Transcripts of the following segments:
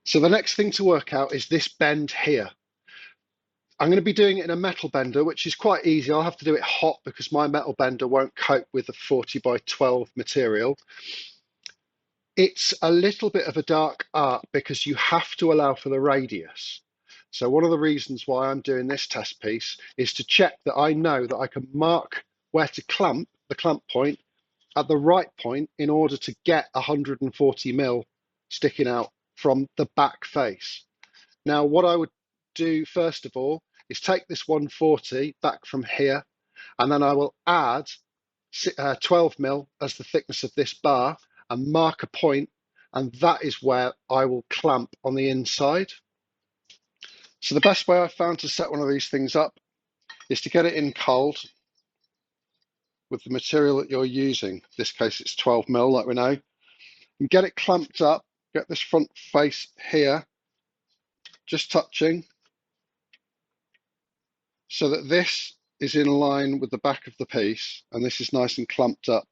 So the next thing to work out is this bend here. I'm going to be doing it in a metal bender, which is quite easy. I'll have to do it hot because my metal bender won't cope with the 40 by 12 material. It's a little bit of a dark art because you have to allow for the radius. So one of the reasons why I'm doing this test piece is to check that I know that I can mark where to clamp, the clamp point, at the right point in order to get 140 mil sticking out from the back face. Now, what I would do first of all is take this 140 back from here, and then I will add 12 mil as the thickness of this bar and mark a point, and that is where I will clamp on the inside. So the best way I've found to set one of these things up is to get it in cold with the material that you're using. In this case, it's 12 mil, like we know, and get it clamped up, get this front face here, just touching, so that this is in line with the back of the piece, and this is nice and clamped up.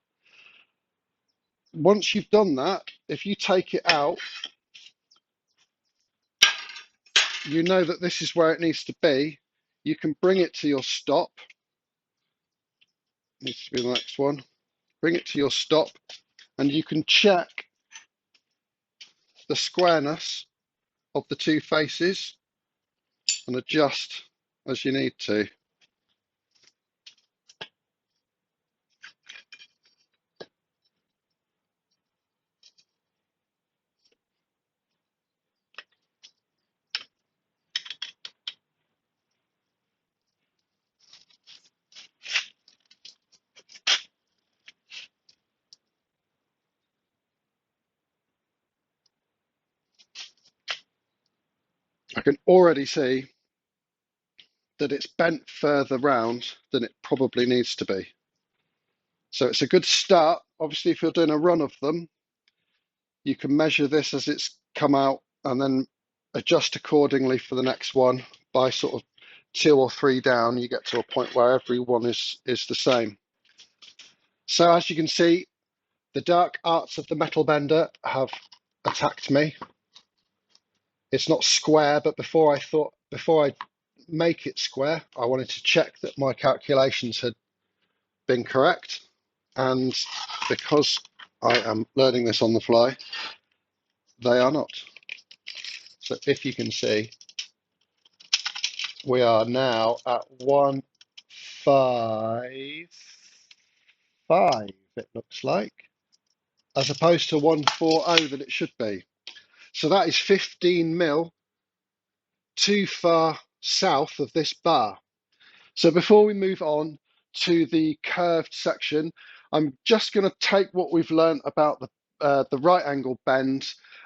Once you've done that, if you take it out, you know that this is where it needs to be. You can bring it to your stop. Needs to be the next one. Bring it to your stop, and you can check the squareness of the two faces and adjust as you need to. I can already see that it's bent further round than it probably needs to be. So it's a good start. Obviously, if you're doing a run of them, you can measure this as it's come out and then adjust accordingly for the next one. By sort of 2 or 3 down, you get to a point where every one is the same. So as you can see, the dark arts of the metal bender have attacked me. It's not square, but before I make it square, I wanted to check that my calculations had been correct. And because I am learning this on the fly, they are not. So if you can see, we are now at 155, it looks like, as opposed to 140 that it should be. So that is 15 mil too far south of this bar. So before we move on to the curved section, I'm just going to take what we've learned about the right angle bend.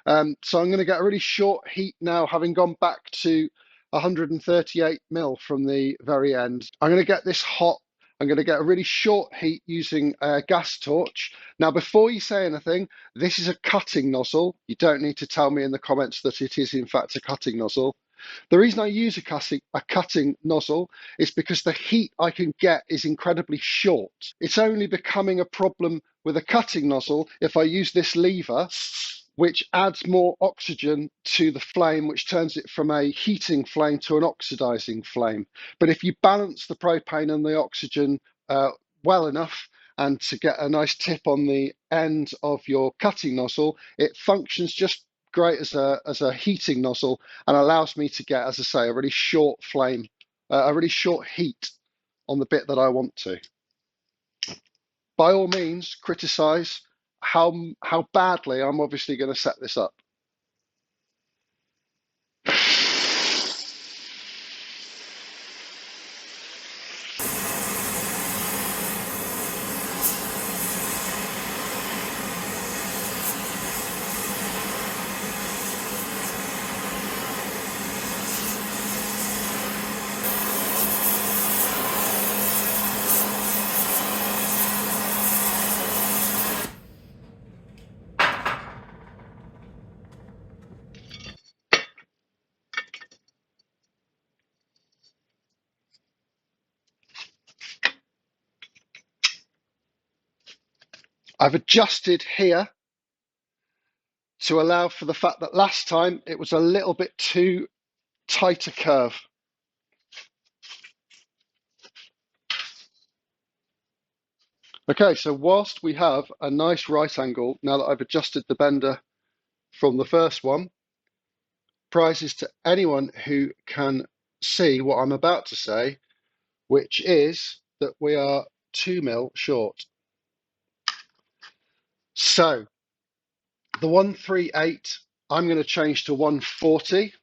So I'm going to get a really short heat now, having gone back to 138 mil from the very end. I'm going to get this hot. I'm going to get a really short heat using a gas torch. Now, before you say anything, this is a cutting nozzle. You don't need to tell me in the comments that it is in fact a cutting nozzle. The reason I use a cutting nozzle is because the heat I can get is incredibly short. It's only becoming a problem with a cutting nozzle if I use this lever, which adds more oxygen to the flame, which turns it from a heating flame to an oxidizing flame. But if you balance the propane and the oxygen well enough, and to get a nice tip on the end of your cutting nozzle, it functions just great as a heating nozzle and allows me to get, as I say, a really short flame, a really short heat on the bit that I want to. By all means, criticize how badly I'm obviously going to set this up. I've adjusted here to allow for the fact that last time it was a little bit too tight a curve. Okay, so whilst we have a nice right angle, now that I've adjusted the bender from the first one, prizes to anyone who can see what I'm about to say, which is that we are 2mm short. So the 138, I'm going to change to 140,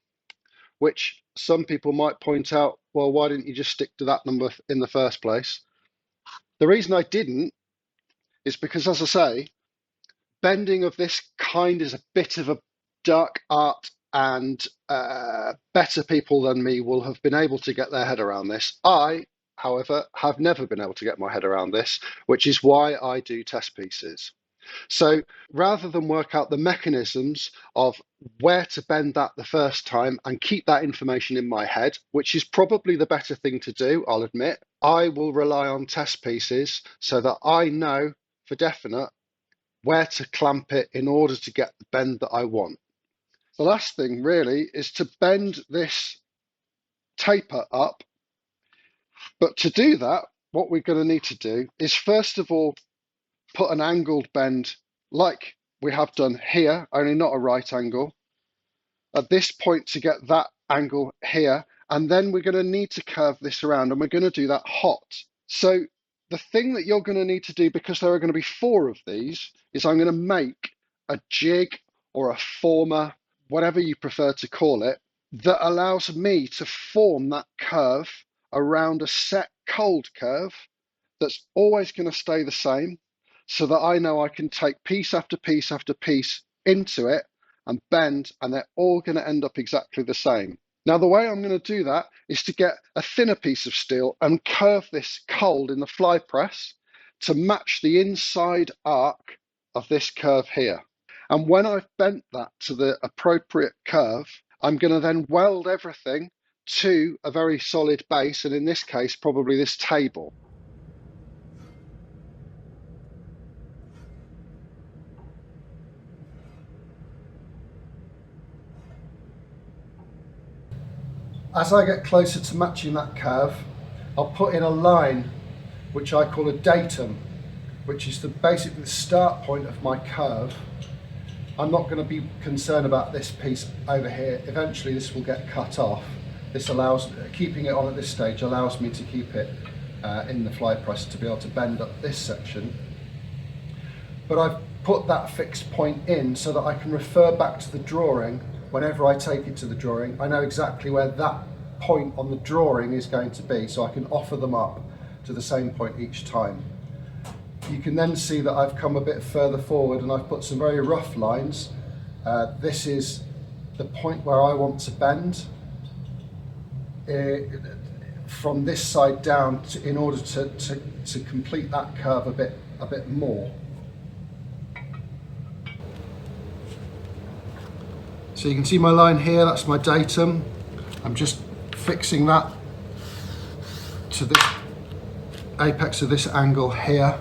which some people might point out, well, why didn't you just stick to that number in the first place? The reason I didn't is because, as I say, bending of this kind is a bit of a dark art, and better people than me will have been able to get their head around this. I, however, have never been able to get my head around this, which is why I do test pieces. So rather than work out the mechanisms of where to bend that the first time and keep that information in my head, which is probably the better thing to do, I'll admit, I will rely on test pieces so that I know for definite where to clamp it in order to get the bend that I want. The last thing really is to bend this taper up. But to do that, what we're going to need to do is first of all put an angled bend like we have done here, only not a right angle, at this point to get that angle here. And then we're going to need to curve this around, and we're going to do that hot. So the thing that you're going to need to do, because there are going to be 4 of these, is I'm going to make a jig or a former, whatever you prefer to call it, that allows me to form that curve around a set cold curve that's always going to stay the same, so that I know I can take piece after piece after piece into it and bend, and they're all going to end up exactly the same. Now, the way I'm going to do that is to get a thinner piece of steel and curve this cold in the fly press to match the inside arc of this curve here. And when I've bent that to the appropriate curve, I'm going to then weld everything to a very solid base, and in this case, probably this table. As I get closer to matching that curve, I'll put in a line which I call a datum, which is basically the start point of my curve. I'm not going to be concerned about this piece over here. Eventually this will get cut off. This allows, keeping it on at this stage allows me to keep it in the fly press to be able to bend up this section. But I've put that fixed point in so that I can refer back to the drawing. Whenever I take it to the drawing, I know exactly where that point on the drawing is going to be, so I can offer them up to the same point each time. You can then see that I've come a bit further forward and I've put some very rough lines. This is the point where I want to bend from this side down in order to complete that curve a bit more. So you can see my line here, that's my datum. I'm just fixing that to this apex of this angle here,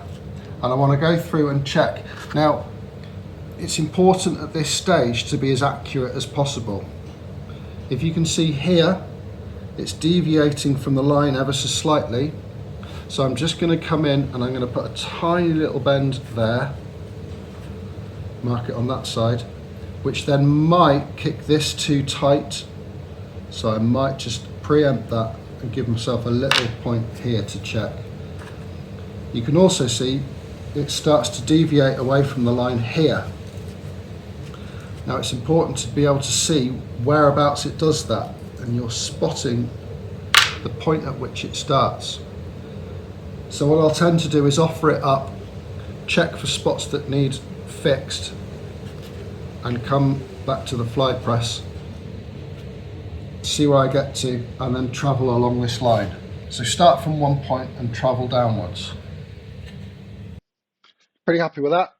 and I want to go through and check. Now, it's important at this stage to be as accurate as possible. If you can see here, it's deviating from the line ever so slightly. So I'm just going to come in and I'm going to put a tiny little bend there, mark it on that side, which then might kick this too tight. So I might just preempt that and give myself a little point here to check. You can also see it starts to deviate away from the line here. Now it's important to be able to see whereabouts it does that, and you're spotting the point at which it starts. So what I'll tend to do is offer it up, check for spots that need fixed, and come back to the fly press, see where I get to, and then travel along this line. So start from one point and travel downwards. Pretty happy with that.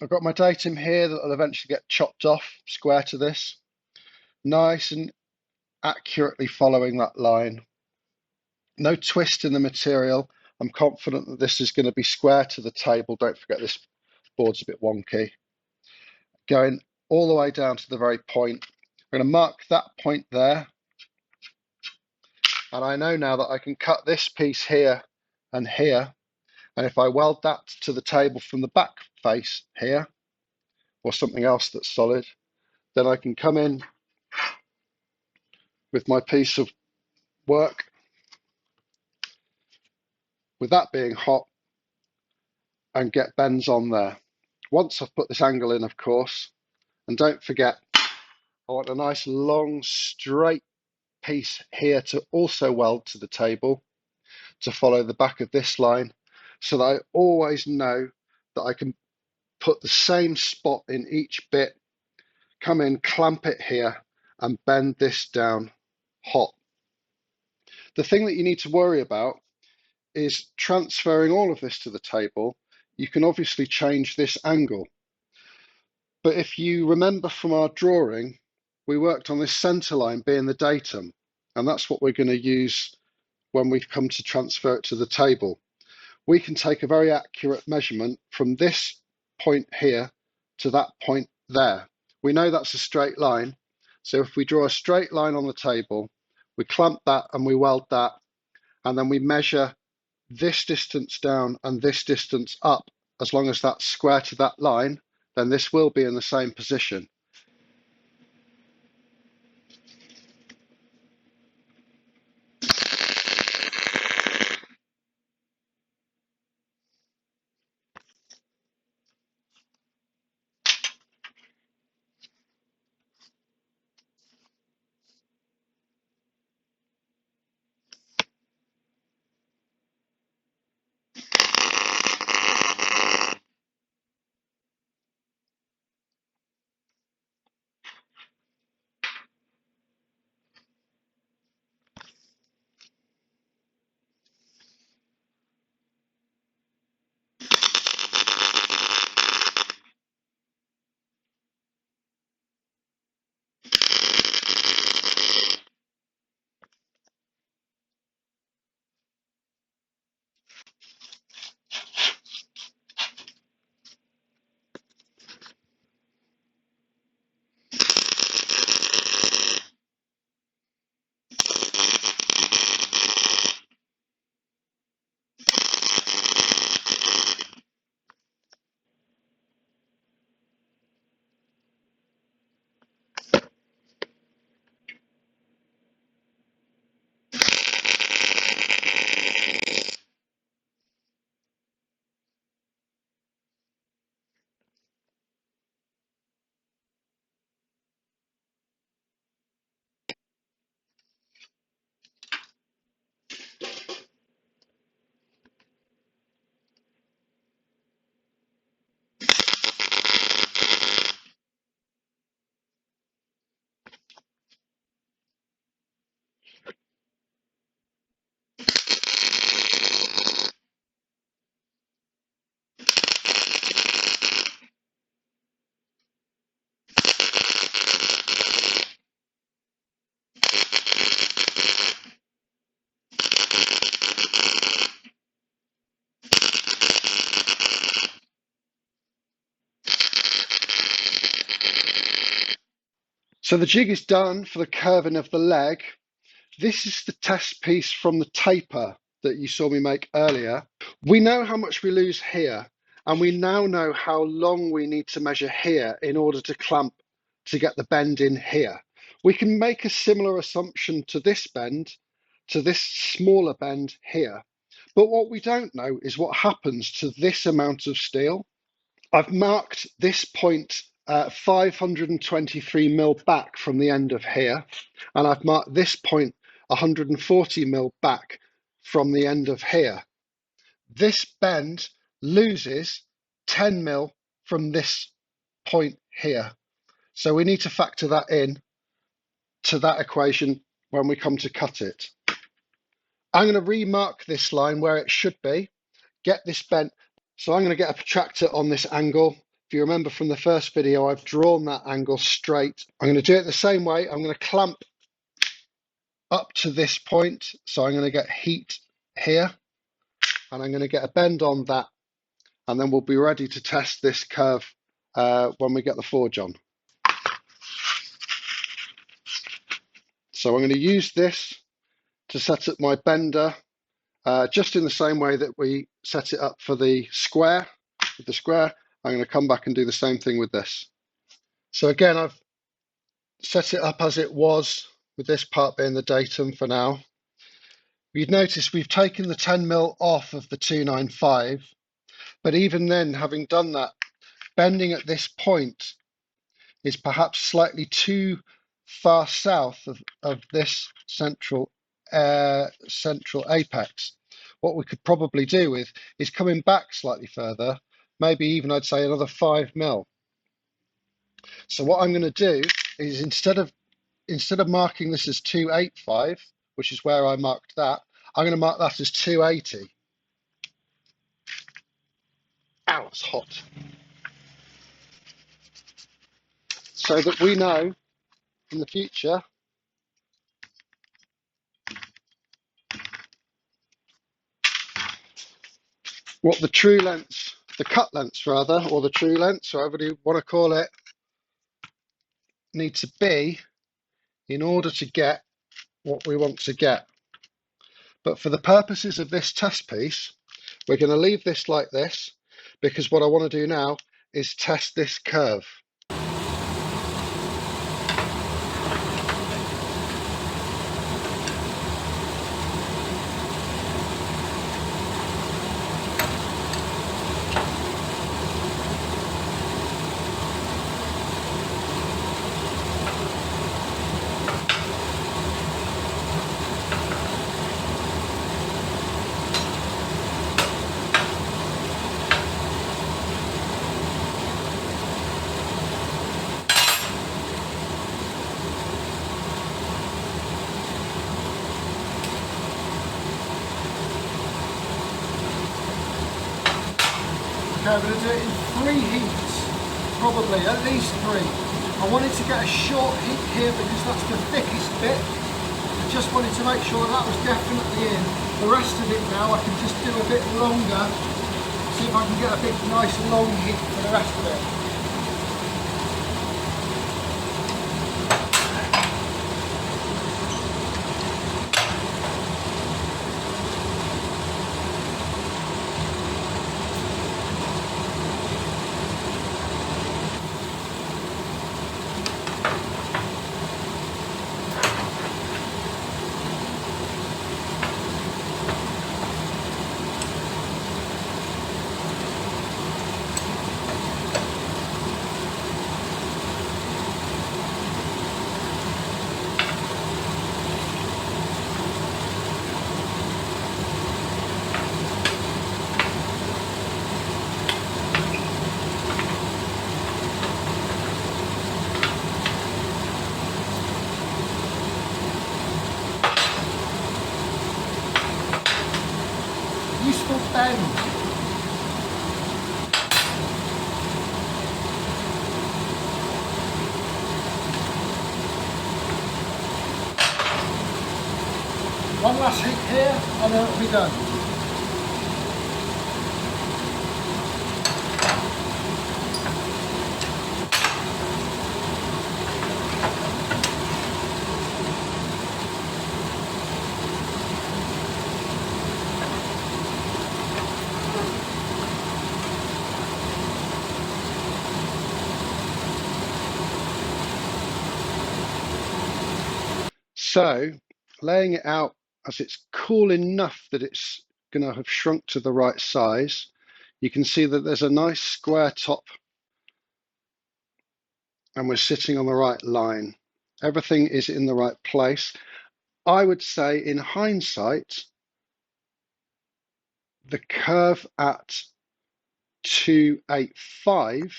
I've got my datum here that will eventually get chopped off square to this. Nice and accurately following that line. No twist in the material. I'm confident that this is going to be square to the table. Don't forget this board's a bit wonky. Going all the way down to the very point. I'm going to mark that point there, and I know now that I can cut this piece here and here, and if I weld that to the table from the back face here, or something else that's solid, then I can come in with my piece of work, with that being hot, and get bends on there. Once I've put this angle in, of course, and don't forget, I want a nice long straight piece here to also weld to the table to follow the back of this line, so that I always know that I can put the same spot in each bit, come in, clamp it here, and bend this down hot. The thing that you need to worry about is transferring all of this to the table. You can obviously change this angle, but if you remember from our drawing, we worked on this center line being the datum, and that's what we're going to use when we come to transfer it to the table. We can take a very accurate measurement from this point here to that point there. We know that's a straight line, so if we draw a straight line on the table, we clamp that and we weld that, and then we measure this distance down and this distance up. As long as that's square to that line, then this will be in the same position. So the jig is done for the curving of the leg. This is the test piece from the taper that you saw me make earlier. We know how much we lose here, and we now know how long we need to measure here in order to clamp to get the bend in here. We can make a similar assumption to this bend, to this smaller bend here. But what we don't know is what happens to this amount of steel. I've marked this point 523 mil back from the end of here, and I've marked this point 140 mil back from the end of here. This bend loses 10 mil from this point here. So we need to factor that in to that equation when we come to cut it. I'm going to remark this line where it should be, get this bent. So I'm going to get a protractor on this angle. If you remember from the first video, I've drawn that angle straight. I'm going to do it the same way. I'm going to clamp up to this point. So I'm going to get heat here, and I'm going to get a bend on that, and then we'll be ready to test this curve when we get the forge on. So I'm going to use this to set up my bender, just in the same way that we set it up for the square. With the square, I'm going to come back and do the same thing with this. So again, I've set it up as it was, with this part being the datum for now. You'd notice we've taken the 10mm off of the 295, but even then, having done that, bending at this point is perhaps slightly too far south of this central apex. What we could probably do with is coming back slightly further, maybe even I'd say another 5mm. So what I'm going to do is instead of marking this as 285, which is where I marked that, I'm going to mark that as 280. Ow, it's hot. So that we know in the future what the true length, the cut length rather, or the true length, or whatever you want to call it, need to be in order to get what we want to get. But for the purposes of this test piece, we're going to leave this like this, because what I want to do now is test this curve. Okay, I'm going to do it in 3 heats, probably, at least 3. I wanted to get a short heat here because that's the thickest bit. I just wanted to make sure that was definitely in. The rest of it now I can just do a bit longer, see if I can get a big nice long heat for the rest of it. Useful bend. One last heat here and then it'll be done. So, laying it out as it's cool enough that it's going to have shrunk to the right size, you can see that there's a nice square top and we're sitting on the right line. Everything is in the right place. I would say in hindsight, the curve at 285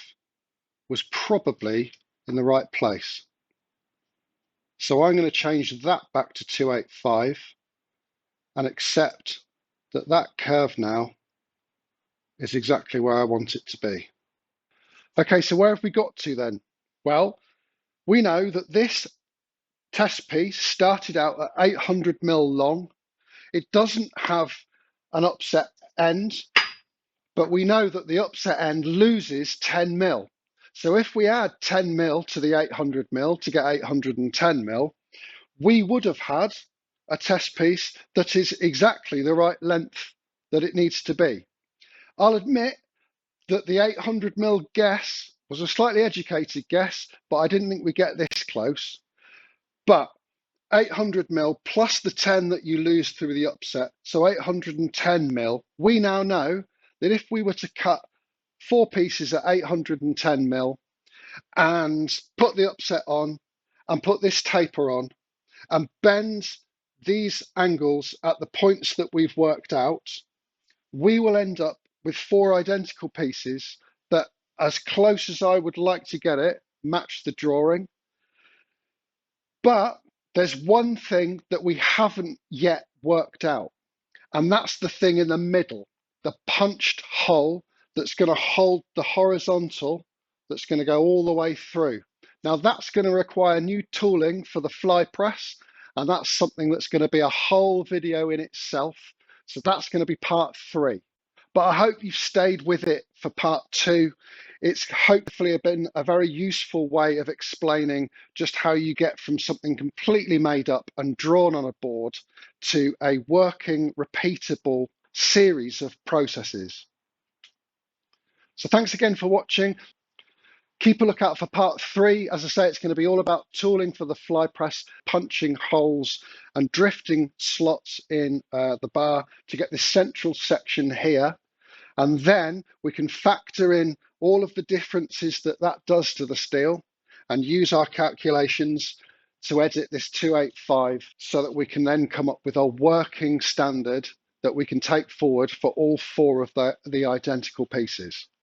was probably in the right place. So I'm going to change that back to 285 and accept that that curve now is exactly where I want it to be. Okay, so where have we got to then? Well, we know that this test piece started out at 800mm long. It doesn't have an upset end, but we know that the upset end loses 10mm. So if we add 10mm to the 800mm to get 810mm, we would have had a test piece that is exactly the right length that it needs to be. I'll admit that the 800mm guess was a slightly educated guess, but I didn't think we'd get this close. But 800mm plus the 10 that you lose through the upset, so 810mm, we now know that if we were to cut 4 pieces at 810mm and put the upset on and put this taper on and bend these angles at the points that we've worked out, we will end up with 4 identical pieces that, as close as I would like to get it, match the drawing. But there's one thing that we haven't yet worked out, and that's the thing in the middle, the punched hole that's going to hold the horizontal, that's going to go all the way through. Now that's going to require new tooling for the fly press, and that's something that's going to be a whole video in itself. So that's going to be part 3. But I hope you've stayed with it for part 2. It's hopefully been a very useful way of explaining just how you get from something completely made up and drawn on a board to a working, repeatable series of processes. So thanks again for watching. Keep a lookout for part 3. As I say, it's going to be all about tooling for the fly press, punching holes and drifting slots in the bar to get this central section here. And then we can factor in all of the differences that that does to the steel and use our calculations to edit this 285 so that we can then come up with a working standard that we can take forward for all 4 of the identical pieces.